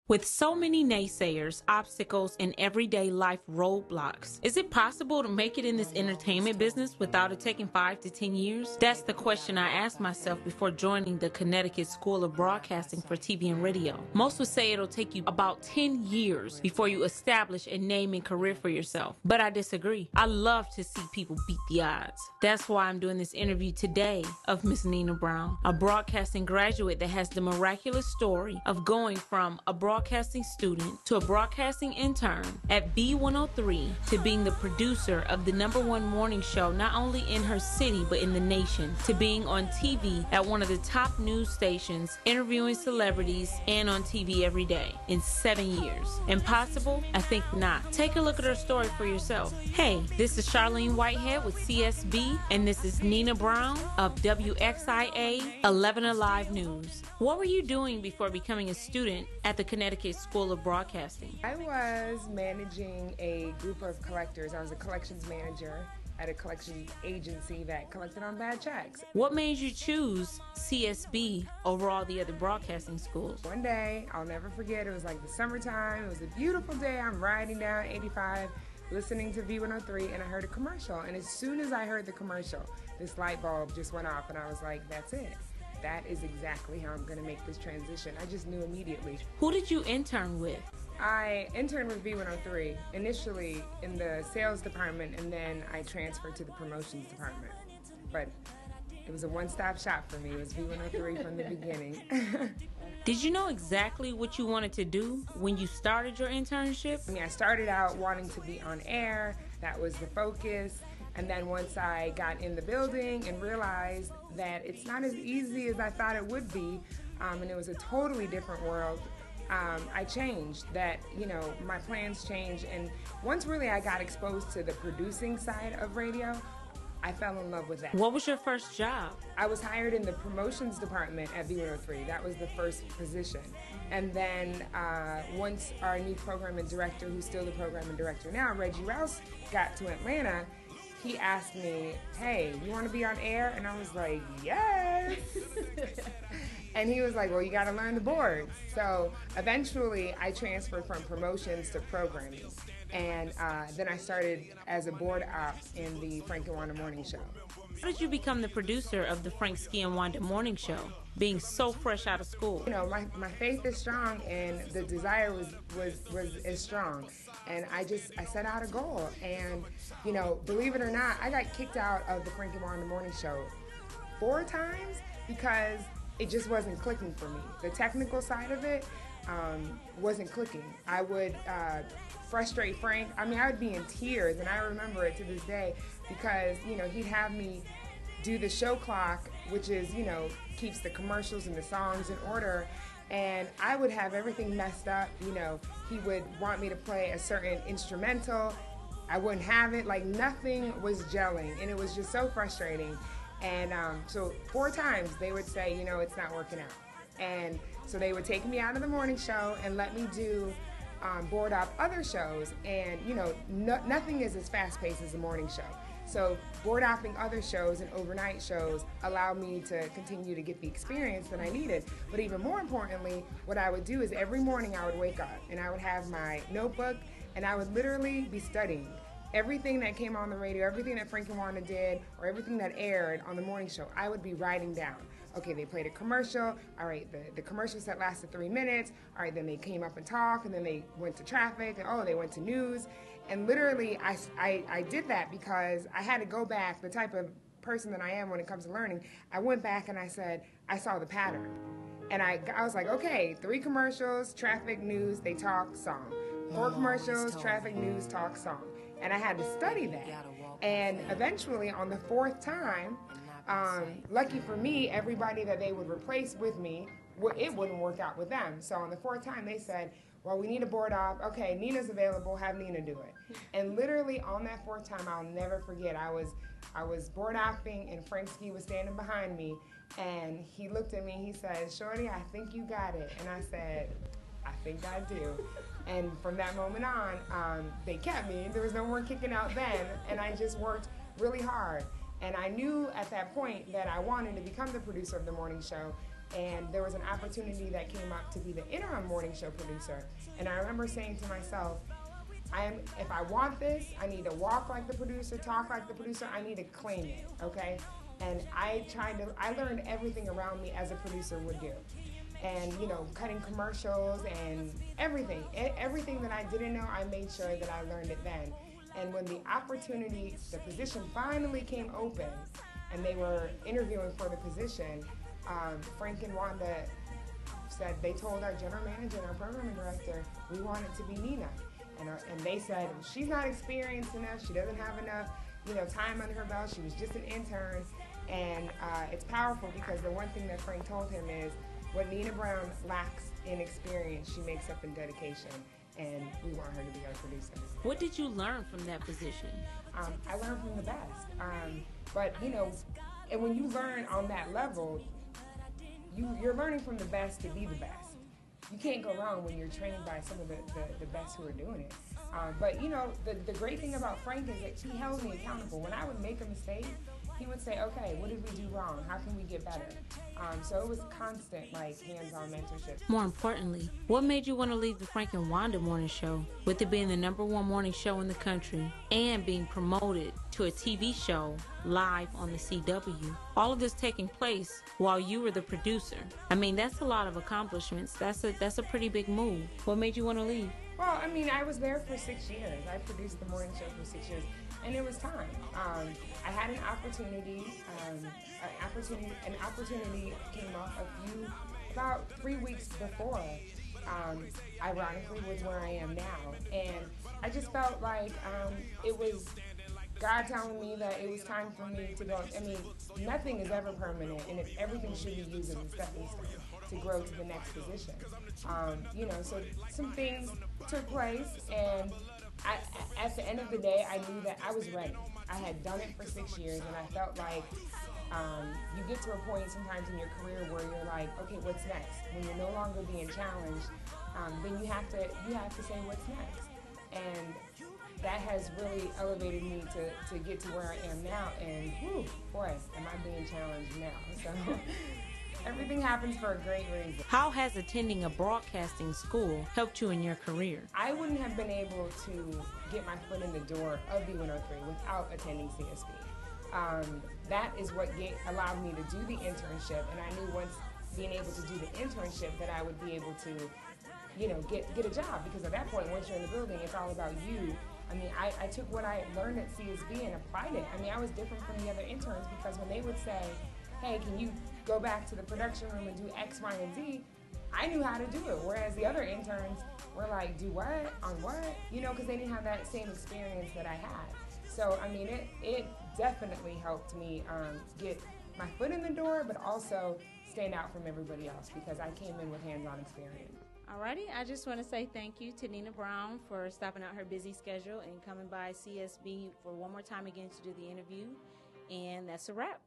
With so many naysayers, obstacles, and everyday life roadblocks, is it possible to make it in this entertainment business without it taking 5 to 10 years? That's the question I asked myself before joining the Connecticut School of Broadcasting for TV and Radio. Most would say it'll take you about 10 years before you establish a name and career for yourself. But I disagree. I love to see people beat the odds. That's why I'm doing this interview today of Miss Nina Brown, a broadcasting graduate that has the miraculous story of going from a broadcasting student to a broadcasting intern at B103 to being the producer of the #1 morning show not only in her city but in the nation, to being on TV at one of the top news stations, interviewing celebrities and on TV every day in 7 years. Impossible? I think not. Take a look at her story for yourself. Hey, this is Charlene Whitehead with CSB, and this is Nina Brown of WXIA 11 Alive News. What were you doing before becoming a student at the Connecticut School of Broadcasting? I was managing a group of collectors. I was a collections manager at a collections agency that collected on bad checks. What made you choose CSB over all the other broadcasting schools? One day, I'll never forget, it was like the summertime. It was a beautiful day. I'm riding down 85, listening to V103, and I heard a commercial. And as soon as I heard the commercial, this light bulb just went off, and I was like, that's it. That is exactly how I'm going to make this transition. I just knew immediately. Who did you intern with? I interned with V103, initially in the sales department, and then I transferred to the promotions department. But it was a one-stop shop for me. It was V103 from the beginning. Did you know exactly what you wanted to do when you started your internship? I mean, I started out wanting to be on air. That was the focus. And then once I got in the building and realized that it's not as easy as I thought it would be, and it was a totally different world, I changed. That, my plans changed. And once really I got exposed to the producing side of radio, I fell in love with that. What was your first job? I was hired in the promotions department at V103. That was the first position. And then once our new programming director, who's still the programming director now, Reggie Rouse, got to Atlanta, he asked me, hey, you want to be on air? And I was like, yes. And he was like, well, you got to learn the boards. So eventually I transferred from promotions to programming. And then I started as a board op in the Frank and Wanda morning show. How did you become the producer of the Frank Ski and Wanda morning show, being so fresh out of school? My faith is strong, and the desire was strong. And I set out a goal. And, believe it or not, I got kicked out of the Frank and Wanda morning show 4 times because it just wasn't clicking for me. The technical side of it wasn't clicking. I would frustrate Frank. I mean, I would be in tears, and I remember it to this day because, he'd have me do the show clock, which is, keeps the commercials and the songs in order, and I would have everything messed up. He would want me to play a certain instrumental. I wouldn't have it. Like, nothing was gelling, and it was just so frustrating. And so 4 times they would say, it's not working out. And so they would take me out of the morning show and let me do board op other shows. And, nothing is as fast-paced as a morning show. So board opping other shows and overnight shows allowed me to continue to get the experience that I needed. But even more importantly, what I would do is every morning I would wake up and I would have my notebook and I would literally be studying everything that came on the radio, everything that Frank and Wanda did, or everything that aired on the morning show. I would be writing down. Okay, they played a commercial. All right, the commercial set lasted 3 minutes. All right, then they came up and talked, and then they went to traffic, and they went to news. And literally, I did that because I had to go back, the type of person that I am when it comes to learning. I went back and I said, I saw the pattern. And I was like, okay, 3 commercials, traffic, news, they talk, song. 4 commercials, traffic, news, talk, song. And I had to study that. And eventually, on the 4th time, lucky for me, everybody that they would replace with me, it wouldn't work out with them. So on the 4th time, they said, well, we need a board op. Okay, Nina's available. Have Nina do it. And literally on that 4th time, I'll never forget. I was board opping, and Frank Ski was standing behind me, and he looked at me. He said, "Shorty, I think you got it." And I said, "I think I do." And from that moment on, they kept me. There was no more kicking out then, and I just worked really hard. And I knew at that point that I wanted to become the producer of the morning show. and there was an opportunity that came up to be the interim morning show producer. And I remember saying to myself, if I want this, I need to walk like the producer, talk like the producer, I need to claim it, okay? And I learned everything around me as a producer would do. And, you know, cutting commercials and everything that I didn't know, I made sure that I learned it then. And when the position finally came open, and they were interviewing for the position, Frank and Wanda said, they told our general manager and our programming director, we want it to be Nina. And they said, she's not experienced enough, she doesn't have enough, you know, time under her belt, she was just an intern. And it's powerful because the one thing that Frank told him is, what Nina Brown lacks in experience, she makes up in dedication, and we want her to be our producer. What did you learn from that position? I learned from the best. But, you know, and when you learn on that level, you're learning from the best to be the best. You can't go wrong when you're trained by some of the best who are doing it. But, you know, the great thing about Frank is that he held me accountable. When I would make a mistake, he would say, okay, what did we do wrong? How can we get better? So it was constant, like, hands-on mentorship. More importantly, what made you want to leave the Frank and Wanda morning show, with it being the #1 morning show in the country and being promoted to a TV show live on the CW? All of this taking place while you were the producer. I mean, that's a lot of accomplishments. That's a pretty big move. What made you want to leave? Well, I mean, I was there for 6 years. I produced the morning show for 6 years, and it was time. I had an opportunity. An opportunity came up about 3 weeks before. Ironically, was where I am now, and I just felt like it was God telling me that it was time for me to go. I mean, nothing is ever permanent, and everything should be used as a stepping stone to grow to the next position. You know, so some things took place, and at the end of the day, I knew that I was ready. I had done it for 6 years, and I felt like you get to a point sometimes in your career where you're like, okay, what's next? When you're no longer being challenged, then you have to say what's next. And that has really elevated me to get to where I am now. And whew, boy, am I being challenged now. So everything happens for a great reason. How has attending a broadcasting school helped you in your career? I wouldn't have been able to get my foot in the door of B103 without attending CSB. That is what allowed me to do the internship, and I knew once being able to do the internship that I would be able to, you know, get a job, because at that point, once you're in the building, it's all about you. I mean, I took what I learned at CSB and applied it. I mean, I was different from the other interns, because when they would say, hey, can you go back to the production room and do X, Y, and Z, I knew how to do it, whereas the other interns were like, do what? On what? You know, because they didn't have that same experience that I had. So, I mean, it definitely helped me get my foot in the door, but also stand out from everybody else, because I came in with hands-on experience. Alrighty, I just want to say thank you to Nina Brown for stopping out her busy schedule and coming by CSB for one more time again to do the interview. And that's a wrap.